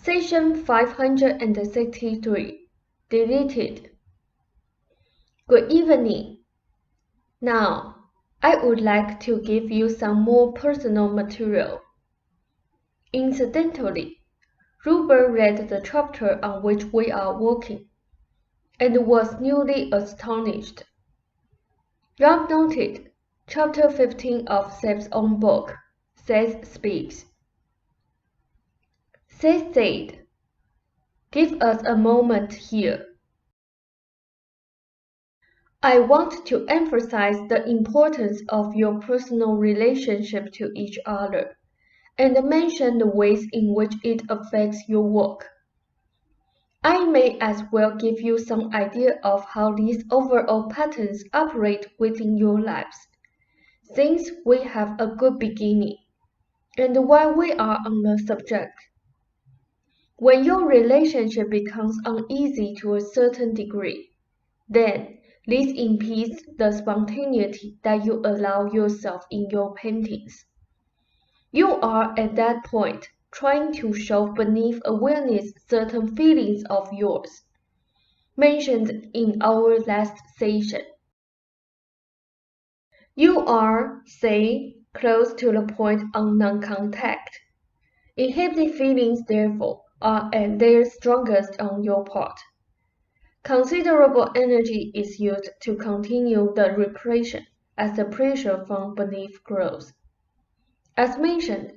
Session 563. Deleted. Good evening. Now, I would like to give you some more personal material. Incidentally, Ruber read the chapter on which we are working, and was newly astonished. Rob noted Chapter 15 of Seth's own book, Seth Speaks. Seth said, "Give us a moment here. I want to emphasize the importance of your personal relationship to each other, and mention the ways in which it affects your work. I may as well give you some idea of how these overall patterns operate within your lives, since we have a good beginning, and while we are on the subject. When your relationship becomes uneasy to a certain degree, then this impedes the spontaneity that you allow yourself in your paintings. You are at that point trying to shove beneath awareness certain feelings of yours, mentioned in our last session. You are, say, close to the point of non-contact. Inhibited feelings, therefore, are at their strongest on your part. Considerable energy is used to continue the repression as the pressure from beneath grows. As mentioned,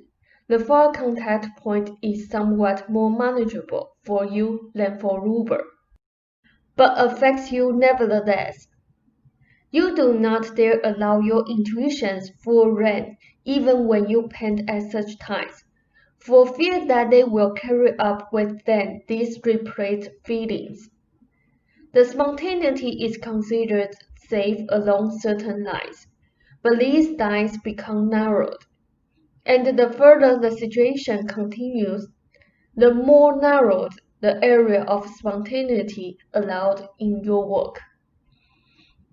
the far contact point is somewhat more manageable for you than for Ruber, but affects you nevertheless. You do not dare allow your intuitions full rein even when you paint at such times, for fear that they will carry up with them these repressed feelings. The spontaneity is considered safe along certain lines, but these lines become narrowed, and the further the situation continues, the more narrowed the area of spontaneity allowed in your work.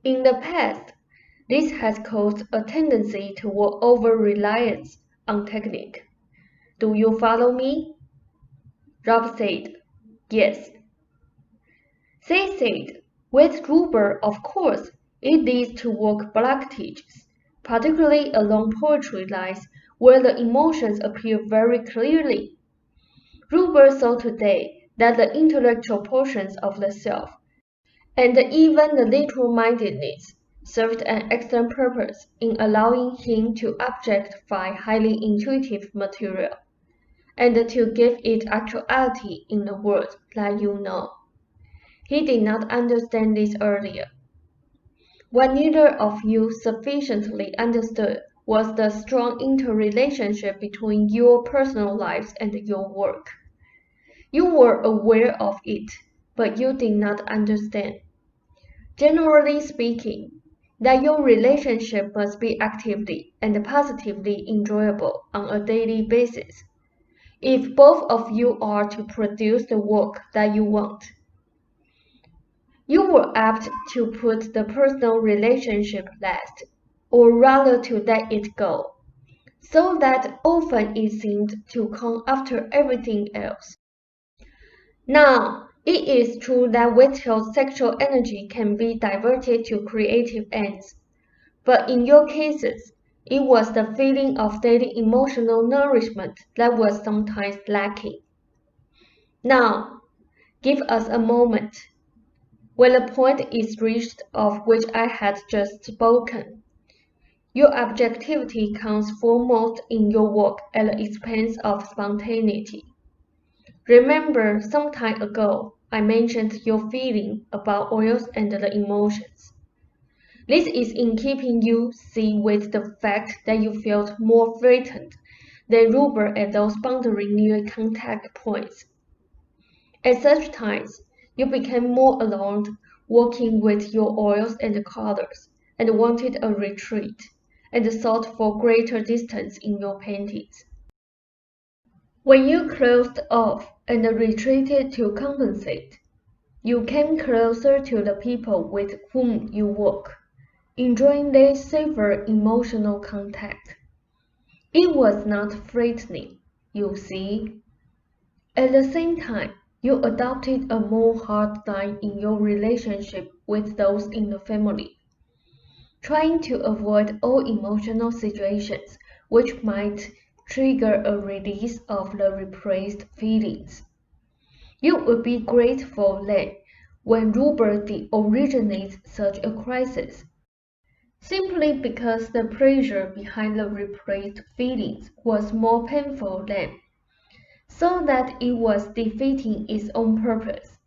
In the past, this has caused a tendency toward over-reliance on technique. Do you follow me? Rob said, yes. They said, with Ruber, of course, it leads to work blockages, particularly along poetry lines where the emotions appear very clearly. Ruber saw today that the intellectual portions of the self, and even the literal-mindedness, served an excellent purpose in allowing him to objectify highly intuitive material, and to give it actuality in the world that you know. He did not understand this earlier. What neither of you sufficiently understood was the strong interrelationship between your personal lives and your work. You were aware of it, but you did not understand. Generally speaking, that your relationship must be actively and positively enjoyable on a daily basis, if both of you are to produce the work that you want. You were apt to put the personal relationship last, or rather to let it go, so that often it seemed to come after everything else. Now, it is true that vital sexual energy can be diverted to creative ends, but in your cases, it was the feeling of daily emotional nourishment that was sometimes lacking. Now, give us a moment. When the point is reached of which I had just spoken, your objectivity comes foremost in your work at the expense of spontaneity. Remember, some time ago, I mentioned your feeling about oils and the emotions. This is in keeping you see with the fact that you felt more frightened than Ruber at those boundary near contact points. At such times, you became more alarmed working with your oils and colors, and wanted a retreat, and sought for greater distance in your paintings. When you closed off and retreated to compensate, you came closer to the people with whom you work, enjoying their safer emotional contact. It was not frightening, you see. At the same time, you adopted a more hard line in your relationship with those in the family, trying to avoid all emotional situations which might trigger a release of the repressed feelings. You would be grateful then when Robert originates such a crisis, simply because the pressure behind the repressed feelings was more painful then, so that it was defeating its own purpose.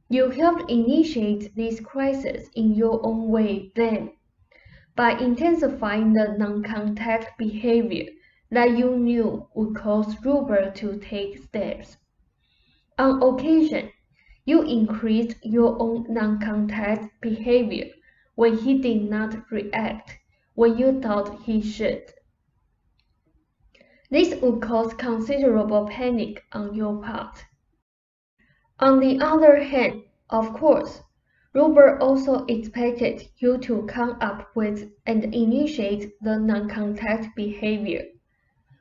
You helped initiate this crisis in your own way then, by intensifying the non-contact behavior that you knew would cause Robert to take steps. On occasion, you increased your own non-contact behavior when he did not react when you thought he should. This would cause considerable panic on your part. On the other hand, of course, Robert also expected you to come up with and initiate the non-contact behavior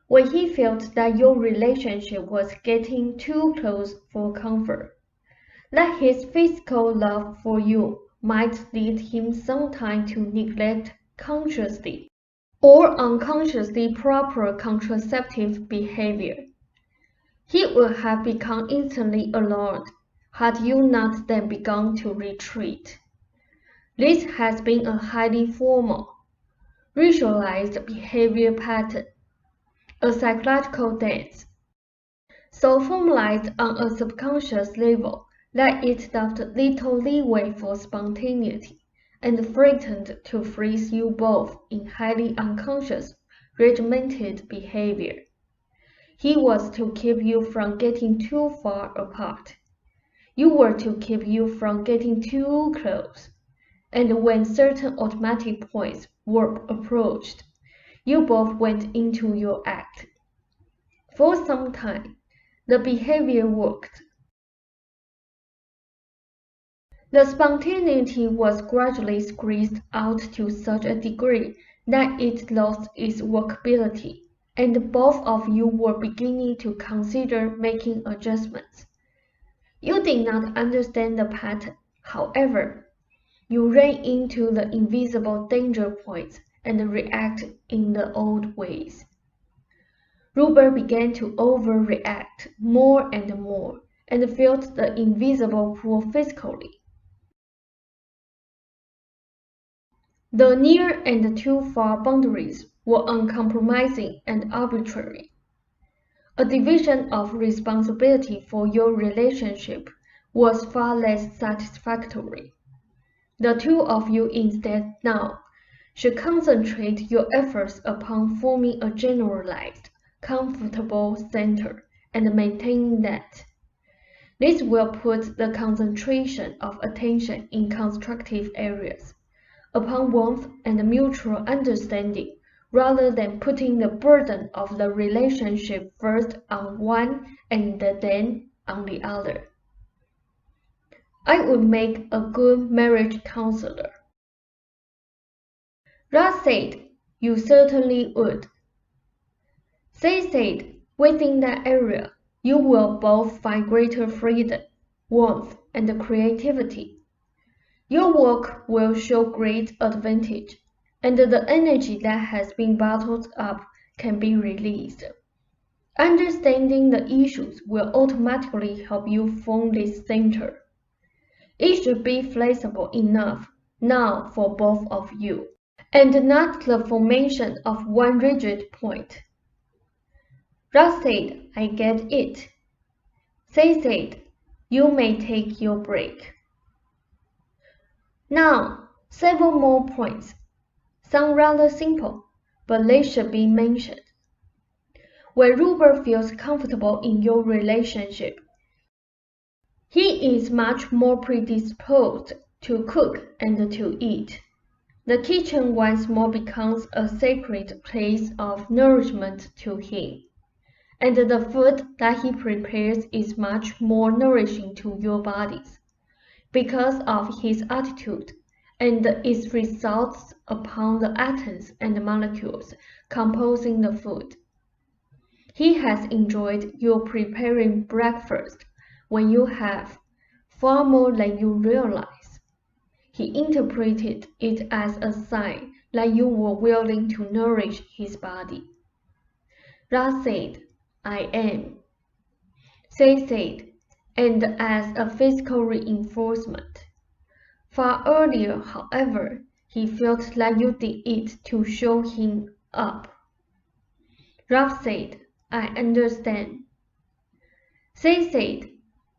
when he felt that your relationship was getting too close for comfort, that his physical love for you might lead him sometime to neglect consciously or unconsciously proper contraceptive behavior. He would have become instantly alarmed had you not then begun to retreat. This has been a highly formal, ritualized behavior pattern, a psychological dance, so formalized on a subconscious level that it left little leeway for spontaneity and threatened to freeze you both in highly unconscious, regimented behavior. He was to keep you from getting too far apart. You were to keep you from getting too close. And when certain automatic points were approached, you both went into your act. For some time, the behavior worked. The spontaneity was gradually squeezed out to such a degree that it lost its workability, and both of you were beginning to consider making adjustments. You did not understand the pattern, however. You ran into the invisible danger points and reacted in the old ways. Robert began to overreact more and more and felt the invisible pull physically. The near and too far boundaries were uncompromising and arbitrary. A division of responsibility for your relationship was far less satisfactory. The two of you instead now should concentrate your efforts upon forming a generalized, comfortable center and maintaining that. This will put the concentration of attention in constructive areas, upon warmth and mutual understanding, rather than putting the burden of the relationship first on one and then on the other. I would make a good marriage counselor. Russ said, you certainly would. They said, within that area, you will both find greater freedom, warmth, and creativity. Your work will show great advantage, and the energy that has been bottled up can be released. Understanding the issues will automatically help you form this center. It should be flexible enough now for both of you, and not the formation of one rigid point. Russ said, I get it. They said, you may take your break. Now, several more points. Some rather simple, but they should be mentioned. When Robert feels comfortable in your relationship, he is much more predisposed to cook and to eat. The kitchen once more becomes a sacred place of nourishment to him, and the food that he prepares is much more nourishing to your bodies, because of his attitude and its results upon the atoms and molecules composing the food. He has enjoyed your preparing breakfast when you have, far more than you realize. He interpreted it as a sign that you were willing to nourish his body. Ra said, I am. Seth said, and as a physical reinforcement. Far earlier, however, he felt that you did it to show him up. Ra said, I understand. Seth said,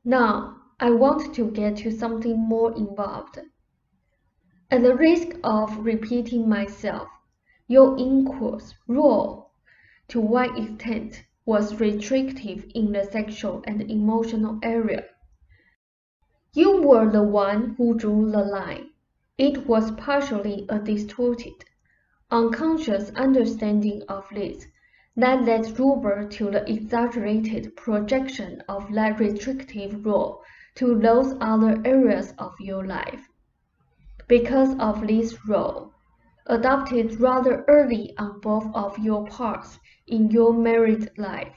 now I want to get to something more involved. At the risk of repeating myself, your in-course role, to what extent, was restrictive in the sexual and emotional area. You were the one who drew the line. It was partially a distorted, unconscious understanding of this that led Ruber to the exaggerated projection of that restrictive role to those other areas of your life. Because of this role, adopted rather early on both of your parts in your married life,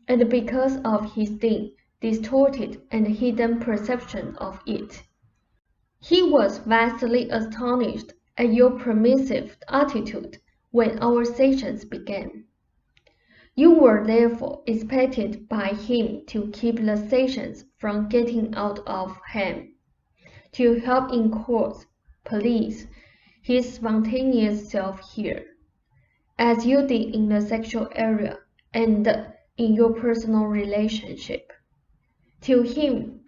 and because of his thin, distorted, and hidden perception of it. He was vastly astonished at your permissive attitude when our sessions began. You were therefore expected by him to keep the sessions from getting out of hand, to help enforce, police, his spontaneous self here, as you did in the sexual area and in your personal relationship. To him,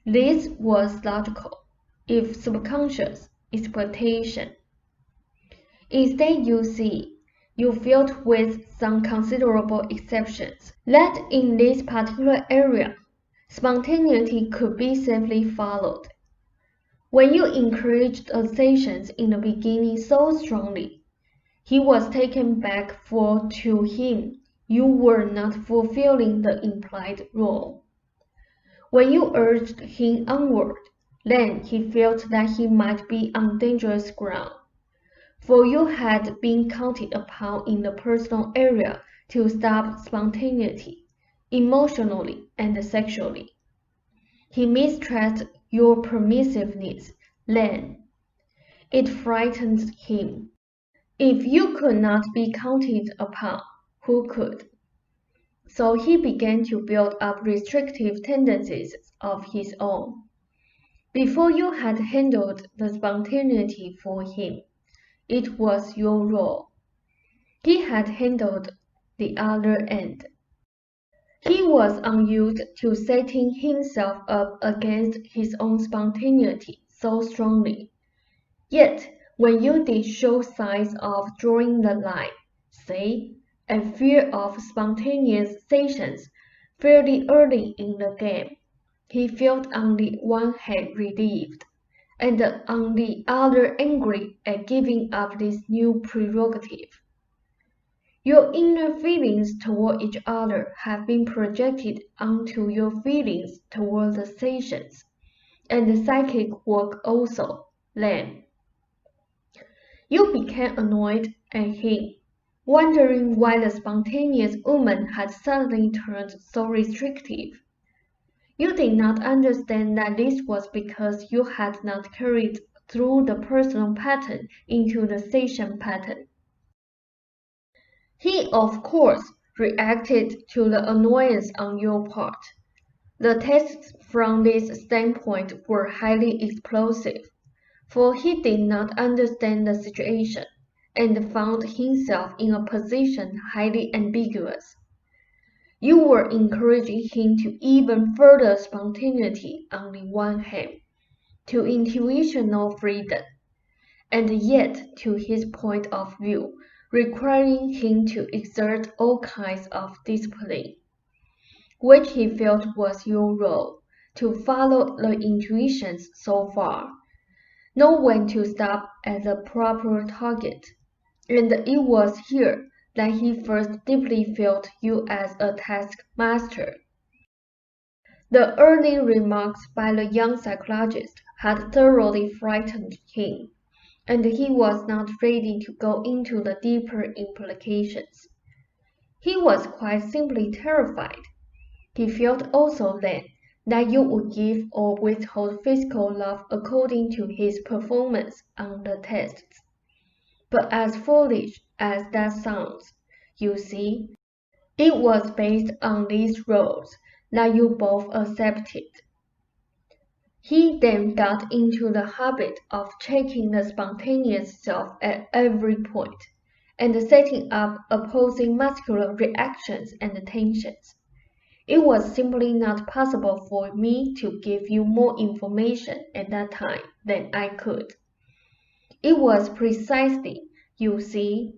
this was logical, if subconscious, exploitation. Instead, you felt with some considerable exceptions, that in this particular area, spontaneity could be safely followed. When you encouraged the sessions in the beginning so strongly, he was taken back, for to him you were not fulfilling the implied role. When you urged him onward, then he felt that he might be on dangerous ground, for you had been counted upon in the personal area to stop spontaneity, emotionally and sexually. He mistrusted your permissiveness then. It frightened him. If you could not be counted upon, who could? So he began to build up restrictive tendencies of his own. Before you had handled the spontaneity for him, it was your role. He had handled the other end. He was unused to setting himself up against his own spontaneity so strongly. Yet, when you did show signs of drawing the line, say, and fear of spontaneous sessions fairly early in the game, he felt on the one hand relieved, and on the other angry at giving up this new prerogative. Your inner feelings toward each other have been projected onto your feelings toward the sessions, and the psychic work also, then. You became annoyed at him, wondering why the spontaneous woman had suddenly turned so restrictive. You did not understand that this was because you had not carried through the personal pattern into the session pattern. He, of course, reacted to the annoyance on your part. The tests from this standpoint were highly explosive, for he did not understand the situation, and found himself in a position highly ambiguous. You were encouraging him to even further spontaneity on the one hand, to intuitional freedom, and yet, to his point of view, requiring him to exert all kinds of discipline, which he felt was your role, to follow the intuitions so far, know when to stop at the proper target, and it was here that he first deeply felt you as a taskmaster. The early remarks by the young psychologist had thoroughly frightened him, and he was not ready to go into the deeper implications. He was quite simply terrified. He felt also then that you would give or withhold physical love according to his performance on the tests. But as foolish as that sounds, you see, it was based on these roles that you both accepted. He then got into the habit of checking the spontaneous self at every point, and setting up opposing muscular reactions and tensions. It was simply not possible for me to give you more information at that time than I could. It was precisely, you see,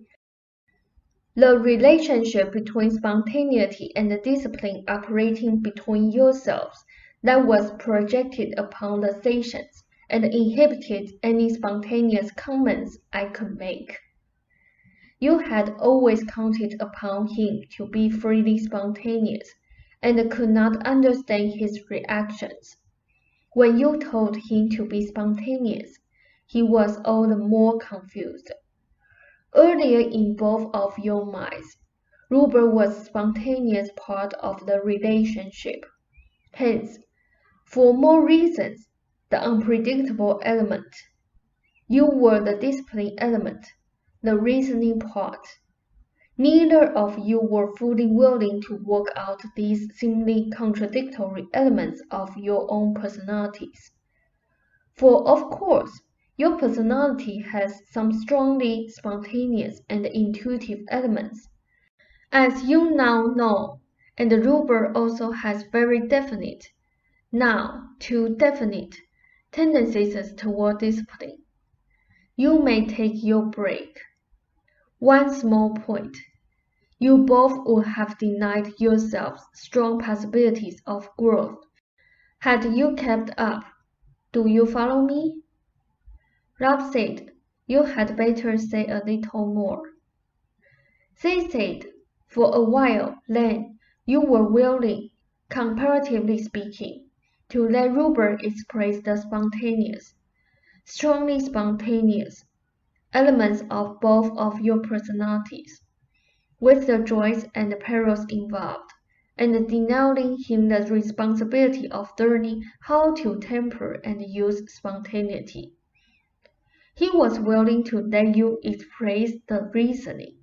the relationship between spontaneity and discipline operating between yourselves that was projected upon the sessions and inhibited any spontaneous comments I could make. You had always counted upon him to be freely spontaneous, and could not understand his reactions. When you told him to be spontaneous, he was all the more confused. Earlier in both of your minds, Robert was a spontaneous part of the relationship. Hence, for more reasons, the unpredictable element. You were the discipline element, the reasoning part. Neither of you were fully willing to work out these seemingly contradictory elements of your own personalities. For of course, your personality has some strongly spontaneous and intuitive elements. As you now know, and Robert also has very definite, now too definite, tendencies toward discipline. You may take your break. One small point. You both would have denied yourselves strong possibilities of growth had you kept up. Do you follow me? Rob said, you had better say a little more. They said, for a while then, you were willing, comparatively speaking, to let Robert express the spontaneous, strongly spontaneous, elements of both of your personalities, with the joys and perils involved, and denying him the responsibility of learning how to temper and use spontaneity. He was willing to let you express the reasoning,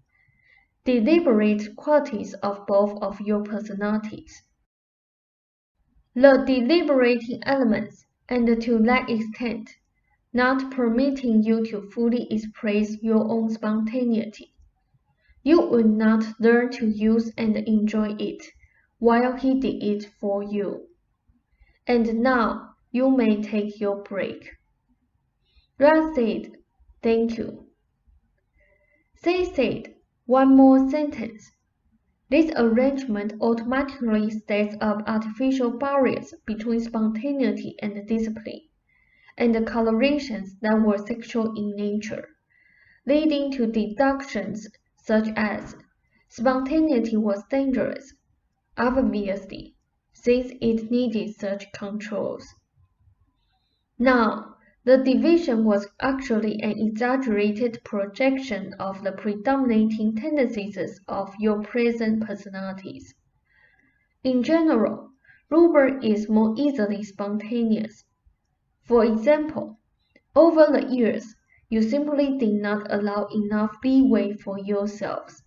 deliberate qualities of both of your personalities, the deliberating elements, and to that extent, not permitting you to fully express your own spontaneity. You would not learn to use and enjoy it, while he did it for you. And now you may take your break. Ra said, thank you. They said, one more sentence. This arrangement automatically sets up artificial barriers between spontaneity and discipline, and the colorations that were sexual in nature, leading to deductions such as spontaneity was dangerous, obviously, since it needed such controls. Now, the division was actually an exaggerated projection of the predominating tendencies of your present personalities. In general, Robert is more easily spontaneous. For example, over the years, you simply did not allow enough leeway for yourselves,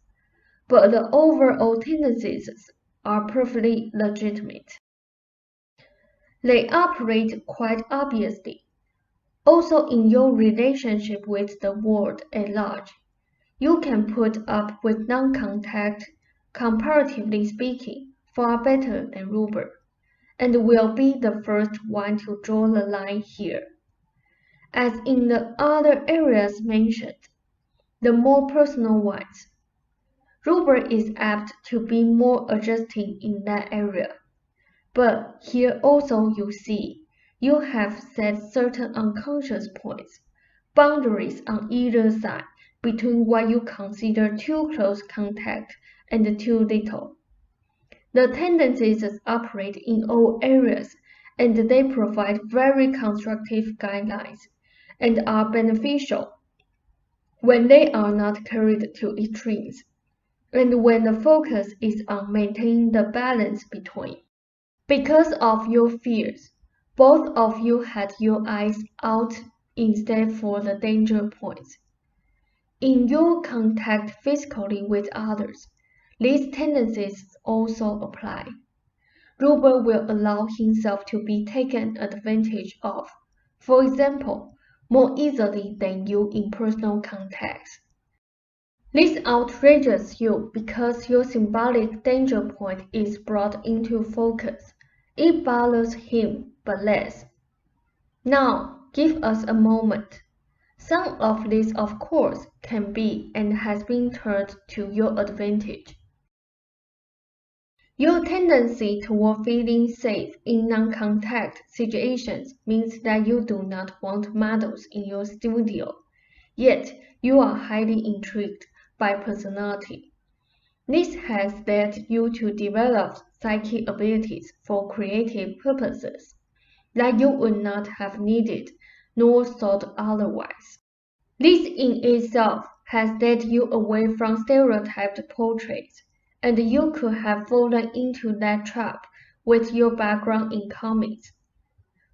but the overall tendencies are perfectly legitimate. They operate quite obviously. Also in your relationship with the world at large, you can put up with non-contact, comparatively speaking, far better than Robert, and will be the first one to draw the line here. As in the other areas mentioned, the more personal ones, Robert is apt to be more adjusting in that area. But here also you see, you have set certain unconscious points, boundaries on either side between what you consider too close contact and too little. The tendencies operate in all areas, and they provide very constructive guidelines, and are beneficial when they are not carried to extremes. and when the focus is on maintaining the balance between. Because of your fears, both of you had your eyes out instead for the danger points. In your contact physically with others, these tendencies also apply. Robert will allow himself to be taken advantage of, for example, more easily than you in personal contacts. This outrages you because your symbolic danger point is brought into focus. It bothers him, but less. Now, give us a moment. Some of this, of course, can be and has been turned to your advantage. Your tendency toward feeling safe in non-contact situations means that you do not want models in your studio, yet you are highly intrigued by personality. This has led you to develop psychic abilities for creative purposes that you would not have needed nor thought otherwise. This in itself has led you away from stereotyped portraits, and you could have fallen into that trap with your background in comics.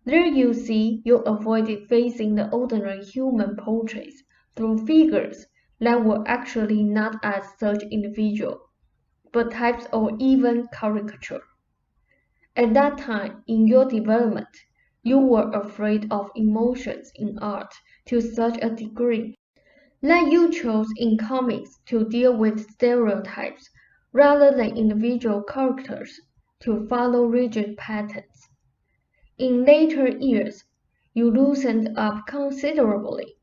There you see, you avoided facing the ordinary human portraits through figures that were actually not as such individual, but types or even caricature. At that time in your development, you were afraid of emotions in art to such a degree that you chose in comics to deal with stereotypes rather than individual characters to follow rigid patterns. In later years, you loosened up considerably.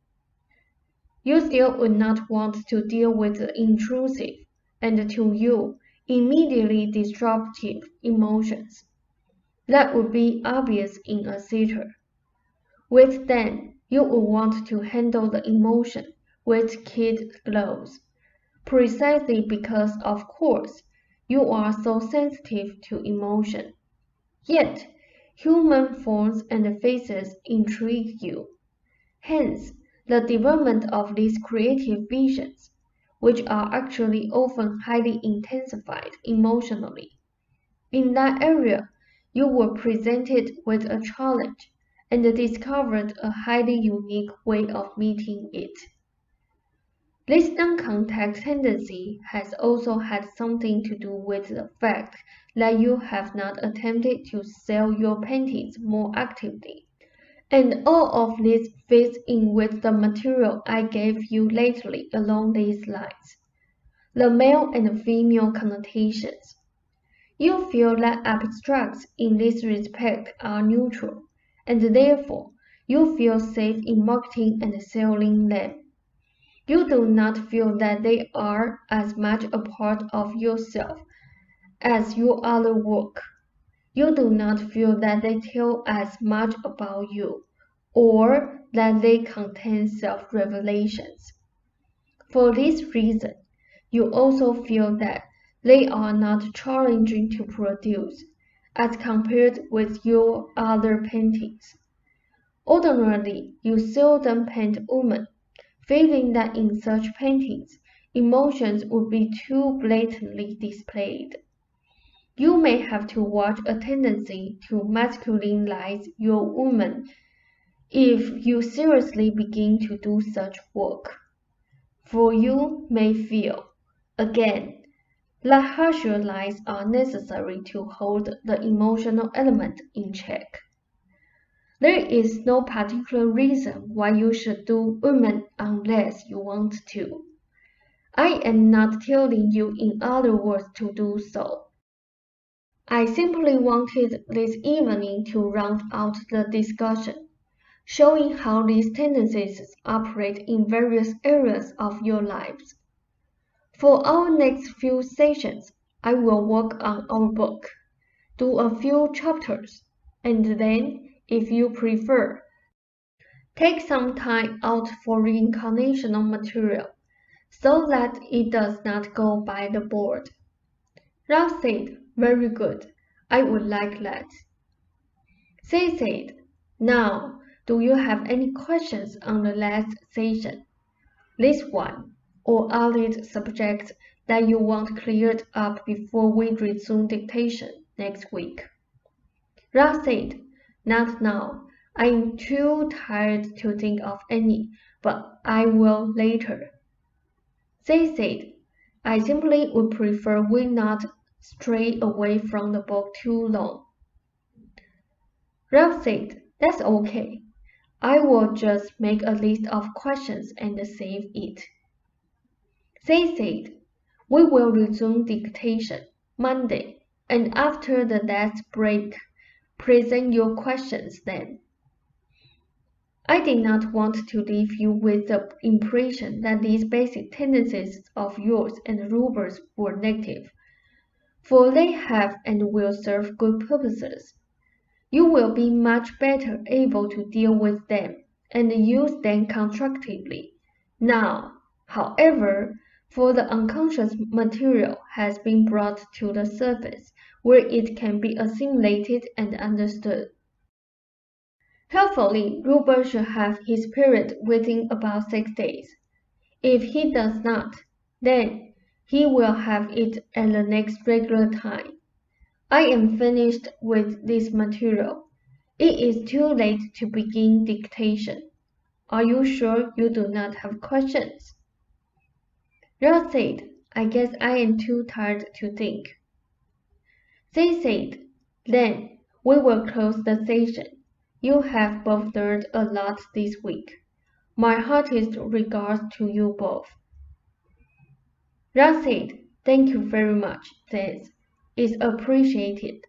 You still would not want to deal with the intrusive and to you immediately disruptive emotions. That would be obvious in a sitter. With them, you would want to handle the emotion with kid gloves, precisely because, of course, you are so sensitive to emotion. Yet, human forms and faces intrigue you. Hence, the development of these creative visions, which are actually often highly intensified emotionally. In that area, you were presented with a challenge and discovered a highly unique way of meeting it. This non-contact tendency has also had something to do with the fact that you have not attempted to sell your paintings more actively. And all of this fits in with the material I gave you lately along these lines. The male and female connotations. You feel that abstracts in this respect are neutral, and therefore you feel safe in marketing and selling them. You do not feel that they are as much a part of yourself as your other work. You do not feel that they tell as much about you, or that they contain self-revelations. For this reason, you also feel that they are not challenging to produce, as compared with your other paintings. Ordinarily, you seldom paint women, feeling that in such paintings, emotions would be too blatantly displayed. You may have to watch a tendency to masculinize your woman if you seriously begin to do such work. For you may feel, again, that harsher lines are necessary to hold the emotional element in check. There is no particular reason why you should do women unless you want to. I am not telling you in other words to do so. I simply wanted this evening to round out the discussion, showing how these tendencies operate in various areas of your lives. For our next few sessions, I will work on our book, do a few chapters, and then, if you prefer, take some time out for reincarnational material, so that it does not go by the board. Ralph said, "Very good. I would like that." Seth said, "Now, do you have any questions on the last session? This one, or are it subjects that you want cleared up before we resume dictation next week. Ralph said, "Not now. I am too tired to think of any, but I will later." Seth said, "I simply would prefer we not stray away from the book too long." Ralph said, "That's okay. I will just make a list of questions and save it." Seth said, "We will resume dictation Monday, and after the next break, present your questions then." I did not want to leave you with the impression that these basic tendencies of yours and Rupert's were negative, for they have and will serve good purposes. You will be much better able to deal with them and use them constructively. Now, however, for the unconscious material has been brought to the surface where it can be assimilated and understood. Hopefully, Rupert should have his period within about 6 days. If he does not, then he will have it at the next regular time. I am finished with this material. It is too late to begin dictation. Are you sure you do not have questions?" Ralph said, "I guess I am too tired to think." They said, "Then we will close the session. You have both learned a lot this week. My heartiest regards to you both." Ralph said, "Thank you very much, Seth. It's appreciated.